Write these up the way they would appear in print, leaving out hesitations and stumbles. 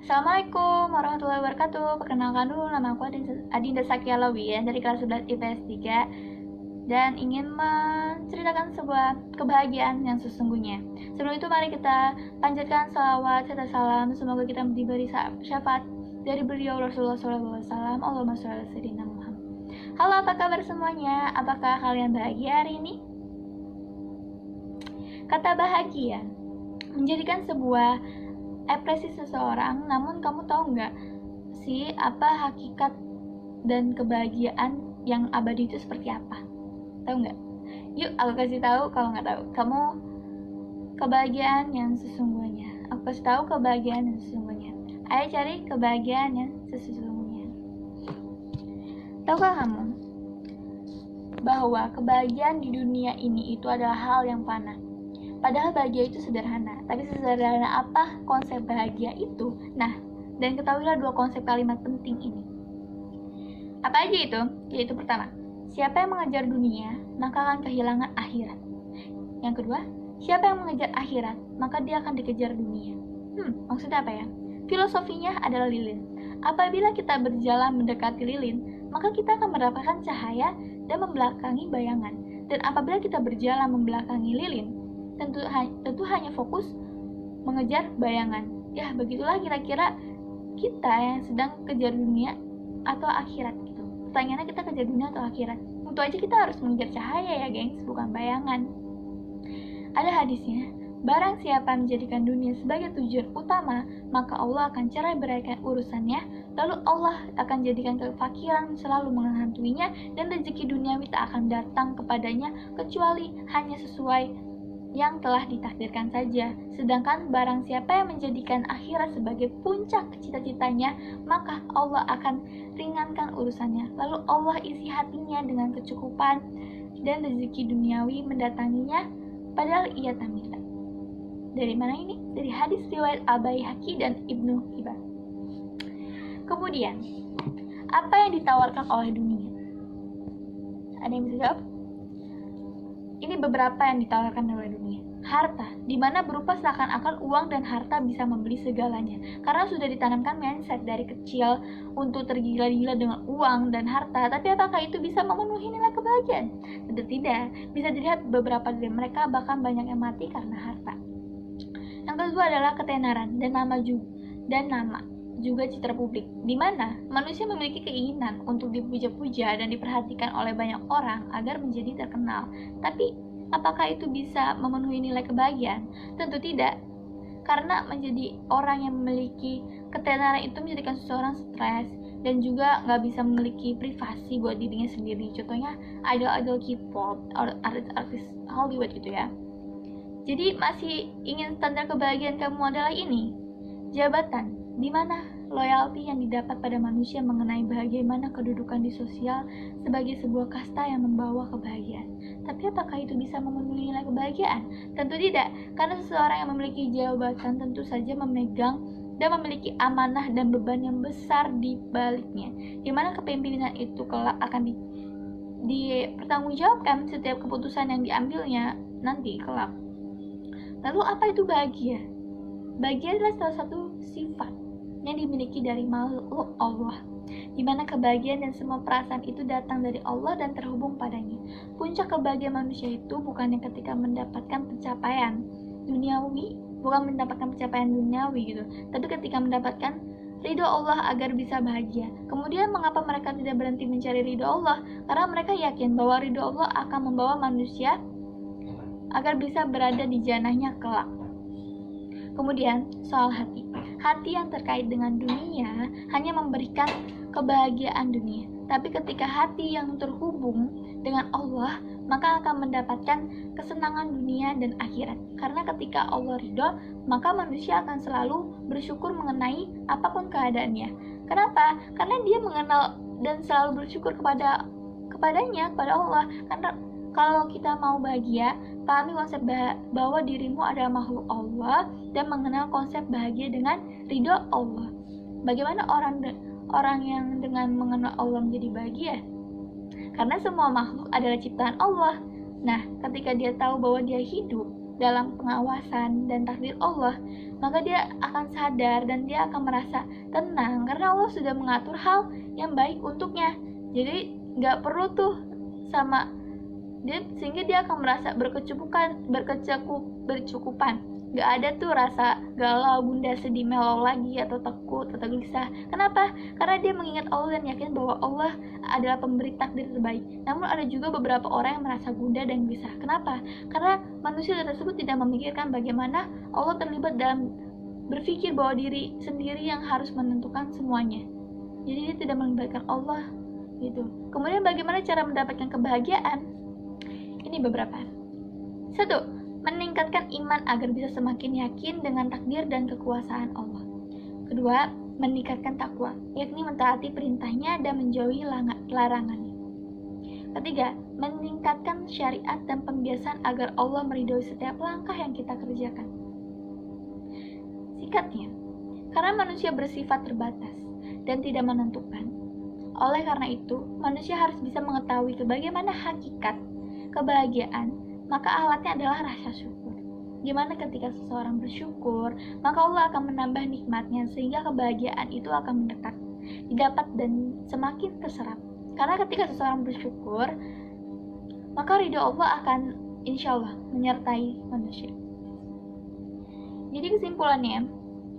Assalamualaikum warahmatullahi wabarakatuh. Perkenalkan dulu, nama aku Adinda Sakyalawi ya, dari kelas 11 IPS 3 dan ingin menceritakan sebuah kebahagiaan yang sesungguhnya. Sebelum itu mari kita panjatkan salawat serta salam, semoga kita diberi syafaat dari beliau Rasulullah SAW. Allahumma sholli ala sayyidina Muhammad. Halo, apa kabar semuanya? Apakah kalian bahagia hari ini? Kata bahagia menjadikan sebuah ekspresi seseorang, namun kamu tahu nggak sih apa hakikat dan kebahagiaan yang abadi itu seperti apa? Tahu nggak? Yuk aku kasih tahu kalau nggak tahu. Kamu kebahagiaan yang sesungguhnya. Aku kasih tahu kebahagiaan yang sesungguhnya. Ayo cari kebahagiaan yang sesungguhnya. Tahukah kamu bahwa kebahagiaan di dunia ini itu adalah hal yang fana? Padahal bahagia itu sederhana, tapi sesederhana apa konsep bahagia itu? Nah, dan ketahuilah dua konsep kalimat penting ini. Apa aja itu? Yaitu pertama, siapa yang mengejar dunia, maka akan kehilangan akhirat. Yang kedua, siapa yang mengejar akhirat, maka dia akan dikejar dunia. Maksudnya apa ya? Filosofinya adalah lilin. Apabila kita berjalan mendekati lilin, maka kita akan mendapatkan cahaya dan membelakangi bayangan. Dan apabila kita berjalan membelakangi lilin, tentu hanya fokus mengejar bayangan. Ya, begitulah kira-kira kita yang sedang kejar dunia atau akhirat gitu. Pertanyaannya, kita kejar dunia atau akhirat? Tentu aja kita harus mengejar cahaya ya, gengs, bukan bayangan. Ada hadisnya, barang siapa menjadikan dunia sebagai tujuan utama, maka Allah akan cerai beraikan urusannya, lalu Allah akan jadikan kefakiran selalu menghantuinya, dan rezeki duniawi tak akan datang kepadanya kecuali hanya sesuai yang telah ditakdirkan saja. Sedangkan barang siapa yang menjadikan akhirat sebagai puncak cita-citanya, maka Allah akan ringankan urusannya, lalu Allah isi hatinya dengan kecukupan dan rezeki duniawi mendatanginya padahal ia tak minta. Dari mana ini? Dari hadis riwayat Al-Baihaqi dan Ibnu Hibban. Kemudian, apa yang ditawarkan oleh dunia? Ada yang bisa jawab? Ini beberapa yang ditawarkan oleh dunia. Harta, di mana berupa seakan-akan uang dan harta bisa membeli segalanya. Karena sudah ditanamkan mindset dari kecil untuk tergila-gila dengan uang dan harta. Tapi apakah itu bisa memenuhi nilai kebahagiaan? Tentu tidak. Bisa dilihat beberapa dari mereka bahkan banyak yang mati karena harta. Yang kedua adalah ketenaran dan nama juga citra publik, di mana manusia memiliki keinginan untuk dipuja-puja dan diperhatikan oleh banyak orang agar menjadi terkenal. Tapi, apakah itu bisa memenuhi nilai kebahagiaan? Tentu tidak, karena menjadi orang yang memiliki ketenaran itu menjadikan seseorang stres dan juga nggak bisa memiliki privasi buat dirinya sendiri. Contohnya, idol-idol K-pop, artis Hollywood gitu ya. Jadi, masih ingin standar kebahagiaan kamu adalah ini, jabatan, di mana loyalti yang didapat pada manusia mengenai bagaimana kedudukan di sosial sebagai sebuah kasta yang membawa kebahagiaan. Tapi apakah itu bisa memenuhi nilai kebahagiaan? Tentu tidak, karena seseorang yang memiliki jabatan tentu saja memegang dan memiliki amanah dan beban yang besar di baliknya, di mana kepemimpinan itu kelak akan dipertanggungjawabkan setiap keputusan yang diambilnya nanti kelak. Lalu apa itu bahagia? Bahagia adalah salah satu sifat yang dimiliki dari makhluk Allah, di mana kebahagiaan dan semua perasaan itu datang dari Allah dan terhubung padanya. Puncak kebahagiaan manusia itu bukannya ketika mendapatkan pencapaian duniawi, gitu, tapi ketika mendapatkan ridho Allah agar bisa bahagia. Kemudian mengapa mereka tidak berhenti mencari ridho Allah? Karena mereka yakin bahwa ridho Allah akan membawa manusia agar bisa berada di jannahnya kelak. Kemudian, soal hati. Hati yang terkait dengan dunia hanya memberikan kebahagiaan dunia. Tapi ketika hati yang terhubung dengan Allah, maka akan mendapatkan kesenangan dunia dan akhirat. Karena ketika Allah ridho, maka manusia akan selalu bersyukur mengenai apapun keadaannya. Kenapa? Karena dia mengenal dan selalu bersyukur kepada Allah. Karena kalau kita mau bahagia, pahami konsep bahwa dirimu adalah makhluk Allah dan mengenal konsep bahagia dengan ridho Allah. Bagaimana orang yang dengan mengenal Allah menjadi bahagia? Karena semua makhluk adalah ciptaan Allah. Nah, ketika dia tahu bahwa dia hidup dalam pengawasan dan takdir Allah, maka dia akan sadar dan dia akan merasa tenang karena Allah sudah mengatur hal yang baik untuknya. Jadi nggak perlu tuh sama dia, sehingga dia akan merasa berkecukupan. Gak ada tuh rasa galau, gundah, sedih, melo lagi atau takut atau gelisah. Kenapa? Karena dia mengingat Allah dan yakin bahwa Allah adalah pemberi takdir terbaik. Namun ada juga beberapa orang yang merasa gundah dan gelisah. Kenapa? Karena manusia tersebut tidak memikirkan bagaimana Allah terlibat dalam berpikir bahwa diri sendiri yang harus menentukan semuanya. Jadi dia tidak melibatkan Allah gitu. Kemudian bagaimana cara mendapatkan kebahagiaan? Ini beberapa. 1. Meningkatkan iman agar bisa semakin yakin dengan takdir dan kekuasaan Allah. Kedua, meningkatkan takwa, yakni mentaati perintahnya dan menjauhi larangannya. Ketiga, meningkatkan syariat dan pembiasaan agar Allah meridhoi setiap langkah yang kita kerjakan. Singkatnya, karena manusia bersifat terbatas dan tidak menentukan, oleh karena itu, manusia harus bisa mengetahui bagaimana hakikat kebahagiaan, maka alatnya adalah rasa syukur. Gimana ketika seseorang bersyukur, maka Allah akan menambah nikmatnya sehingga kebahagiaan itu akan mendekat, didapat dan semakin terserap. Karena ketika seseorang bersyukur, maka ridho Allah akan insya Allah menyertai manusia. Jadi kesimpulannya,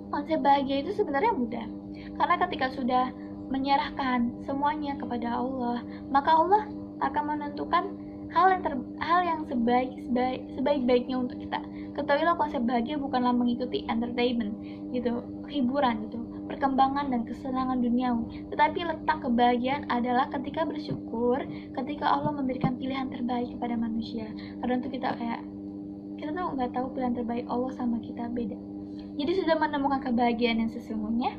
konsep bahagia itu sebenarnya mudah. Karena ketika sudah menyerahkan semuanya kepada Allah, maka Allah akan menentukan hal yang sebaik-baiknya untuk kita. Ketahuilah konsep bahagia bukanlah mengikuti entertainment gitu, hiburan gitu, perkembangan dan kesenangan duniawi, tetapi letak kebahagiaan adalah ketika bersyukur, ketika Allah memberikan pilihan terbaik kepada manusia. Karena itu kita tuh nggak tahu pilihan terbaik Allah sama kita beda. Jadi sudah menemukan kebahagiaan yang sesungguhnya.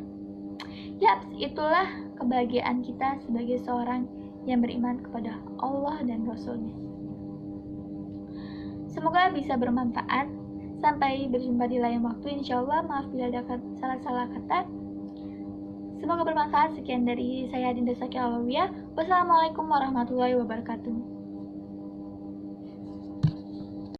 Yaps, itulah kebahagiaan kita sebagai seorang yang beriman kepada Allah dan Rasul-Nya. Semoga bisa bermanfaat. Sampai berjumpa di lain waktu, insya Allah. Maaf bila ada salah-salah kata. Semoga bermanfaat. Sekian dari saya Dinda Sakia Alawiyah. Wassalamualaikum warahmatullahi wabarakatuh.